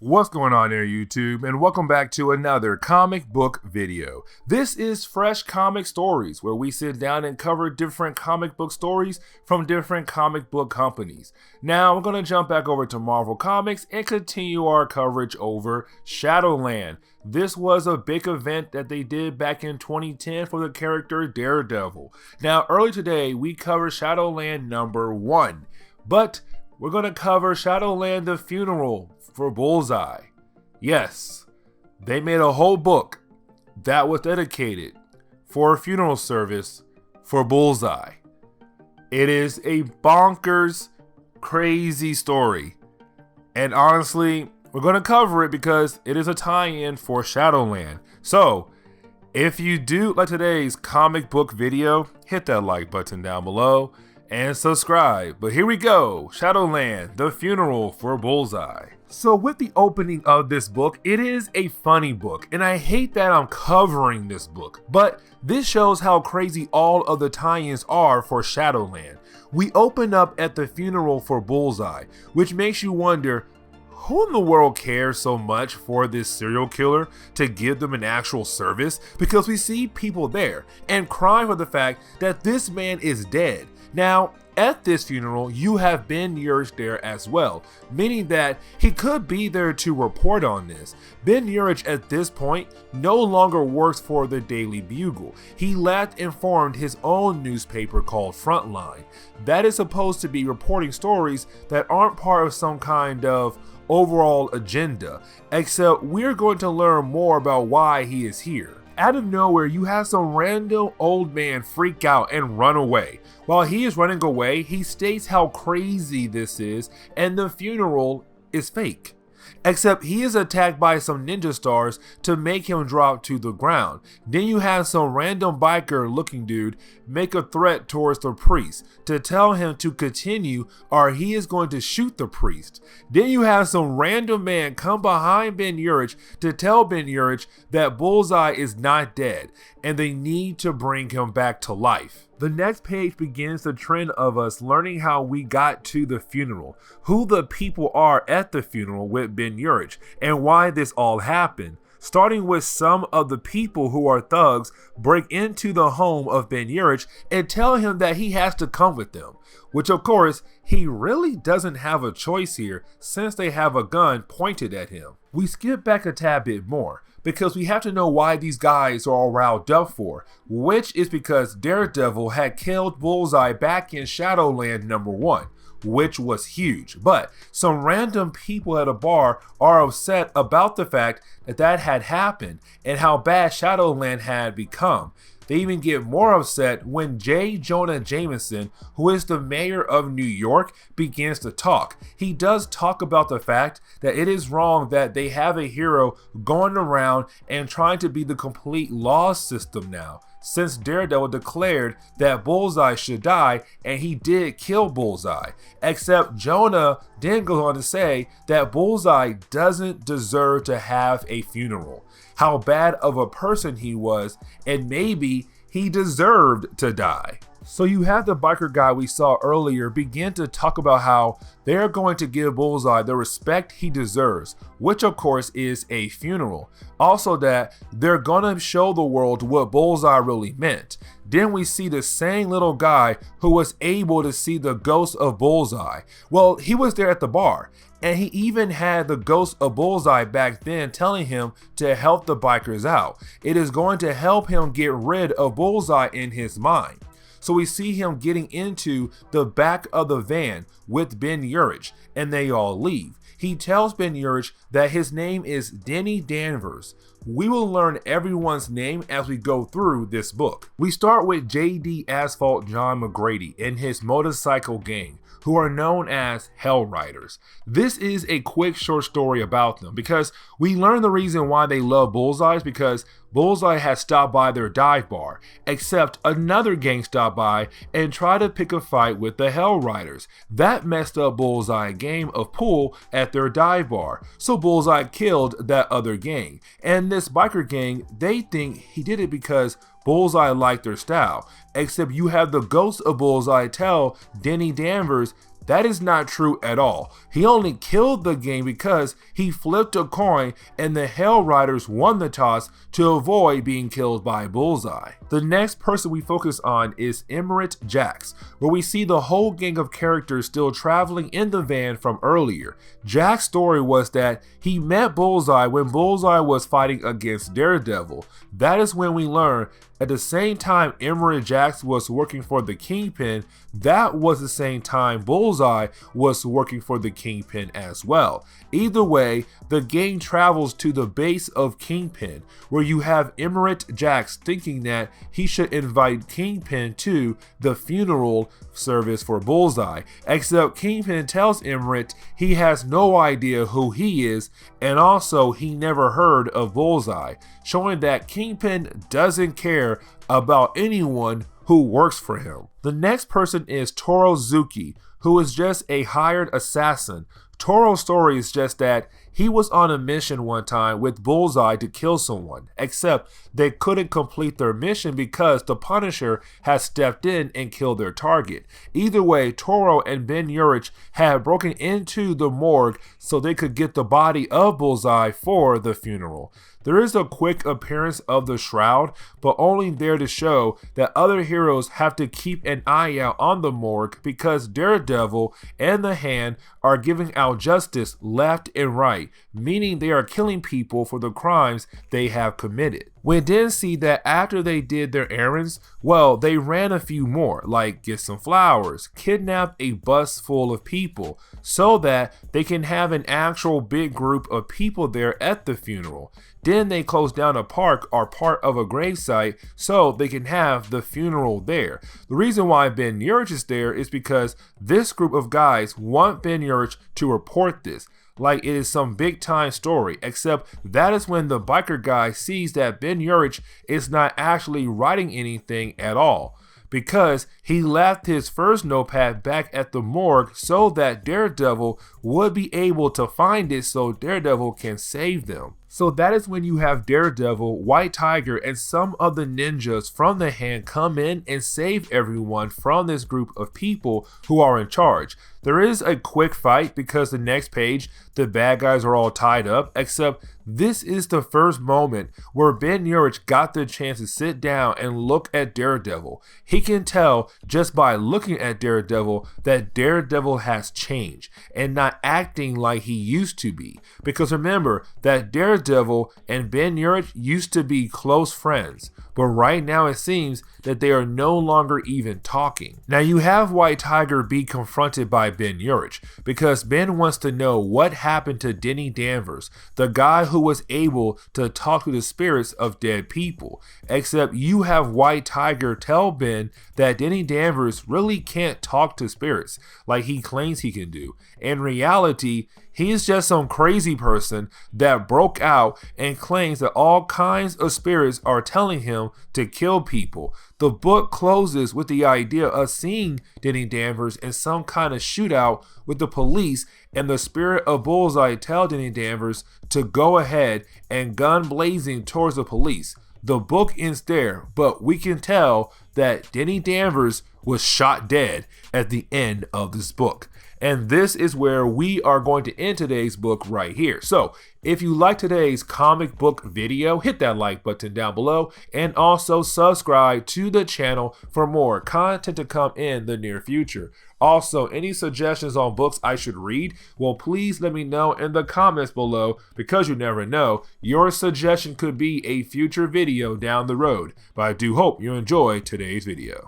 What's going on there, YouTube, and welcome back to another comic book video. This is Fresh Comic Stories, where we sit down and cover different comic book stories from different comic book companies. Now, we're going to jump back over to Marvel Comics and continue our coverage over Shadowland. This was a big event that they did back in 2010 for the character Daredevil. Now, earlier today, we covered Shadowland #1, but we're going to cover Shadowland The Funeral for Bullseye. Yes, they made a whole book that was dedicated for a funeral service for Bullseye. It is a bonkers, crazy story. And honestly, we're going to cover it because it is a tie-in for Shadowland. So, if you do like today's comic book video, hit that like button down below and subscribe. But here we go, Shadowland, The Funeral for Bullseye. So with the opening of this book, it is a funny book, and I hate that I'm covering this book, but this shows how crazy all of the tie-ins are for Shadowland. We open up at the funeral for Bullseye, which makes you wonder, who in the world cares so much for this serial killer to give them an actual service? Because we see people there and cry for the fact that this man is dead. Now, at this funeral, you have Ben Urich there as well, meaning that he could be there to report on this. Ben Urich at this point no longer works for the Daily Bugle. He left and formed his own newspaper called Frontline. That is supposed to be reporting stories that aren't part of some kind of overall agenda, except we're going to learn more about why he is here. Out of nowhere, you have some random old man freak out and run away. While he is running away, he states how crazy this is and the funeral is fake. Except he is attacked by some ninja stars to make him drop to the ground. Then you have some random biker looking dude make a threat towards the priest to tell him to continue or he is going to shoot the priest. Then you have some random man come behind Ben Urich to tell Ben Urich that Bullseye is not dead and they need to bring him back to life. The next page begins the trend of us learning how we got to the funeral, who the people are at the funeral with Ben Urich, and why this all happened. Starting with some of the people who are thugs break into the home of Ben Urich and tell him that he has to come with them, which of course he really doesn't have a choice here since they have a gun pointed at him. We skip back a tad bit more because we have to know why these guys are all riled up for, which is because Daredevil had killed Bullseye back in Shadowland #1, which was huge. But some random people at a bar are upset about the fact that that had happened and how bad Shadowland had become. They even get more upset when J. Jonah Jameson, who is the mayor of New York, begins to talk. He does talk about the fact that it is wrong that they have a hero going around and trying to be the complete law system now, since Daredevil declared that Bullseye should die and he did kill Bullseye. Except Jonah then goes on to say that Bullseye doesn't deserve to have a funeral, how bad of a person he was, and maybe he deserved to die. So you have the biker guy we saw earlier begin to talk about how they're going to give Bullseye the respect he deserves, which of course is a funeral. Also that they're gonna show the world what Bullseye really meant. Then we see the same little guy who was able to see the ghost of Bullseye. Well, he was there at the bar, and he even had the ghost of Bullseye back then telling him to help the bikers out. It is going to help him get rid of Bullseye in his mind. So we see him getting into the back of the van with Ben Urich, and they all leave. He tells Ben Urich that his name is Denny Danvers. We will learn everyone's name as we go through this book. We start with J.D. Asphalt John McGrady and his motorcycle gang, who are known as Hell Riders. This is a quick short story about them because we learn the reason why they love Bullseye is because Bullseye has stopped by their dive bar, except another gang stopped by and tried to pick a fight with the Hell Riders. That messed up Bullseye game of pool at their dive bar, so Bullseye killed that other gang. And this biker gang, they think he did it because Bullseye liked their style, except you have the ghost of Bullseye tell Denny Danvers That is not true at all. He only killed the game because he flipped a coin and the Hell Riders won the toss to avoid being killed by Bullseye. The next person we focus on is Emerald Jax, where we see the whole gang of characters still traveling in the van from earlier. Jax's story was that he met Bullseye when Bullseye was fighting against Daredevil. That is when we learn at the same time Emerald Jax was working for the Kingpin, that was the same time Bullseye was working for the Kingpin as well. Either way, the gang travels to the base of Kingpin, where you have Emerald Jax thinking that he should invite Kingpin to the funeral service for Bullseye, except Kingpin tells Emerald he has no idea who he is, and also he never heard of Bullseye, showing that Kingpin doesn't care about anyone who works for him. The next person is Toro Zuki, who is just a hired assassin. Toro's story is just that he was on a mission one time with Bullseye to kill someone, except they couldn't complete their mission because the Punisher has stepped in and killed their target. Either way, Toro and Ben Urich had broken into the morgue so they could get the body of Bullseye for the funeral. There is a quick appearance of the Shroud, but only there to show that other heroes have to keep an eye out on the morgue because Daredevil and the Hand are giving out justice left and right, meaning they are killing people for the crimes they have committed. We then see that after they did their errands, well, they ran a few more, like get some flowers, kidnap a bus full of people, so that they can have an actual big group of people there at the funeral. Then they close down a park or part of a gravesite so they can have the funeral there. The reason why Ben Urich is there is because this group of guys want Ben Urich to report this, like it is some big time story, except that is when the biker guy sees that Ben Urich is not actually writing anything at all, because he left his first notepad back at the morgue so that Daredevil would be able to find it so Daredevil can save them. So that is when you have Daredevil, White Tiger, and some of the ninjas from the Hand come in and save everyone from this group of people who are in charge. There is a quick fight because the next page, the bad guys are all tied up, except this is the first moment where Ben Urich got the chance to sit down and look at Daredevil. He can tell just by looking at Daredevil that Daredevil has changed and not acting like he used to be. Because remember that Daredevil and Ben Urich used to be close friends, but right now it seems that they are no longer even talking. Now you have White Tiger be confronted by Ben Urich because Ben wants to know what happened to Denny Danvers, the guy who was able to talk to the spirits of dead people. Except you have White Tiger tell Ben that Denny Danvers really can't talk to spirits like he claims he can do. In reality, he's just some crazy person that broke out and claims that all kinds of spirits are telling him to kill people. The book closes with the idea of seeing Denny Danvers in some kind of shootout with the police, and the spirit of Bullseye tell Denny Danvers to go ahead and gun blazing towards the police. The book ends there, but we can tell that Denny Danvers was shot dead at the end of this book. And this is where we are going to end today's book right here. So if you like today's comic book video, hit that like button down below and also subscribe to the channel for more content to come in the near future. Also, any suggestions on books I should read, well, please let me know in the comments below, because you never know, your suggestion could be a future video down the road. But I do hope you enjoyed today's video.